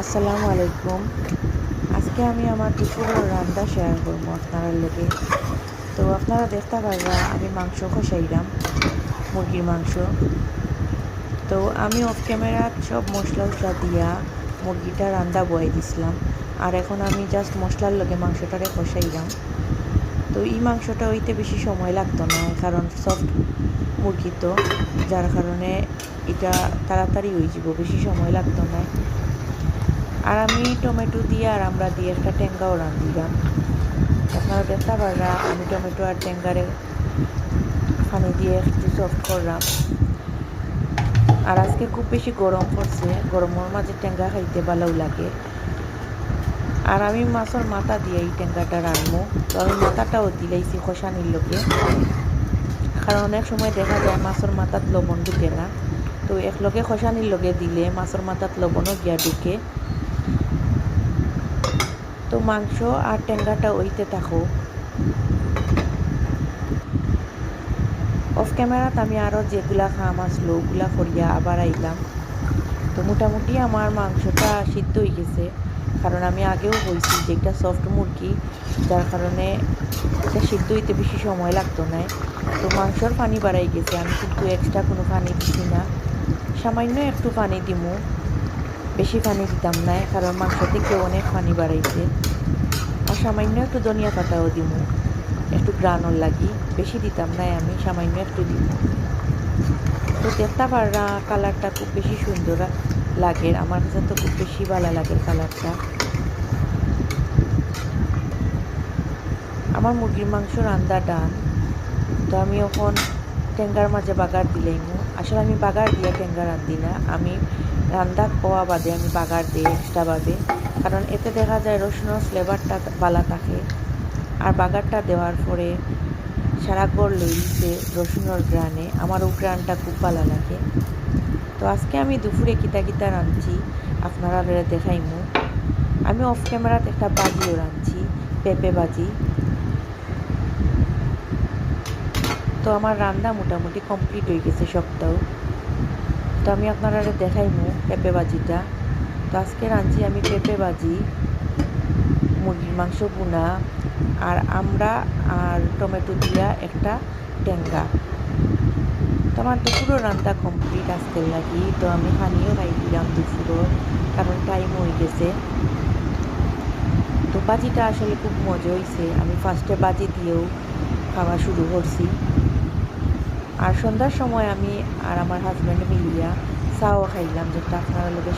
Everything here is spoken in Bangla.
আসসালামু আলাইকুম। আজকে আমি আমার দুপুরের রান্না শেয়ার করবো আপনার লগে। তো আপনারা দেখতে পারবা আমি মাংস কষাইলাম, মুরগির মাংস। তো আমি অফ ক্যামেরা সব মশলা উশলা দিয়া মুরগিটা রান্না বয়াই দিছিলাম। আর এখন আমি জাস্ট মশলার লগে মাংসটারে কষাইলাম। তো এই মাংসটা হইতে বেশি সময় লাগতো না, কারণ সফট মুরগি তো, যার কারণে এটা তাড়াতাড়ি হয়ে যাব, বেশি সময় লাগতো না। আর আমি টমেটো দিয়ে আর আমরা দিয়ে একটা টেঙ্গাও রাঁধিলাম। আপনারা দেখতে পাররা আমি টমেটো আর টেঙ্গারে পানি দিয়ে একটু সফট করলাম। আর আজকে খুব বেশি গরম পড়ছে, গরমের মাঝে টেঙ্গা খাইতে ভালো লাগে। আর আমি মাছের মাথা দিয়ে এই টেঙ্গাটা রাঁধবো। তো আমি মাথাটাও দিলাইছি কষানির লোকে, কারণ অনেক সময় দেখা যায় মাছের মাথাত লবণ ঢুকে না। তো একলগে কষানির লগে দিলে মাছের মাথাত লবণও গিয়া ঢুকে। তো মাংস আর টেঙ্গাটা ওইতে থাকো। অফ ক্যামেরাত আমি আরও যেগুলা কাম আসলো ওগুলা করিয়া আবার আইলাম। তো মোটামুটি আমার মাংসটা সিদ্ধ হয়ে গেছে, কারণ আমি আগেও বলছি যে এটা সফট মুরগি, যার কারণে এটা সিদ্ধ হইতে বেশি সময় লাগতো না। তো মাংসর পানি বাড়াই গেছে, আমি কিন্তু এক্সট্রা কোনো পানি দিছি না, সামান্য একটু পানি দিমু, বেশি পানি দিতাম না, কারণ মাংস থেকে অনেক পানি বাড়াইছে। আর সামান্য একটু ধনিয়া পাতাও দিমু, একটু গ্রানোর লাগি, বেশি দিতাম না, আমি সামান্য একটু দিব। তো দেখতে পাররা কালারটা খুব বেশি সুন্দর লাগে, আমার কাছে তো খুব বেশি ভালো লাগে কালারটা। আমার মুরগির মাংস রান্দা ডান। তো আমি এখন টেঙ্গার মাঝে বাগার দিলাইমু। আসলে আমি বাগার দিয়ে টেঙ্গা রান্ধি না, আমি রান্দা হওয়া বাদে আমি বাগার দিই এক্সট্রাভাবে, কারণ এতে দেখা যায় রসুনের ফ্লেভারটা ভালো থাকে। আর বাগারটা দেওয়ার পরে সারা ঘর লইছে রসুনের গ্রানে, আমার ও গ্রানটা খুব ভালো লাগে। তো আজকে আমি দুপুরে কিতা কিতা রাঁধছি আপনারা দেখাইমু। আমি অফ ক্যামেরাতে একটা বাজিও রাঁধছি, পেঁপে বাজি। তো আমার রান্না মোটামুটি কমপ্লিট হয়ে গেছে সবটাও। তো আমি আপনারা দেখাইমু পেঁপে বাজিটা। তো আজকে রাঁধছি আমি পেঁপে বাজি, মুরগির মাংস ভুনা, আর আমরা আর টমেটো দিয়া একটা টেঙ্গা। তো আমার দুপুরও রান্না কমপ্লিট আজকের লাগি। তো আমি পানিও খাই দিলাম দুপুরও, কারণ টাইম হয়ে গেছে। তো বাজিটা আসলে খুব মজা হয়েছে, আমি ফার্স্টে বাজি দিয়েও খাওয়া শুরু করছি। আর সন্ধ্যার সময় আমি আর আমার হাজব্যান্ড মিলিয়া চাও খাইলাম, যেটা আপনারা লোকের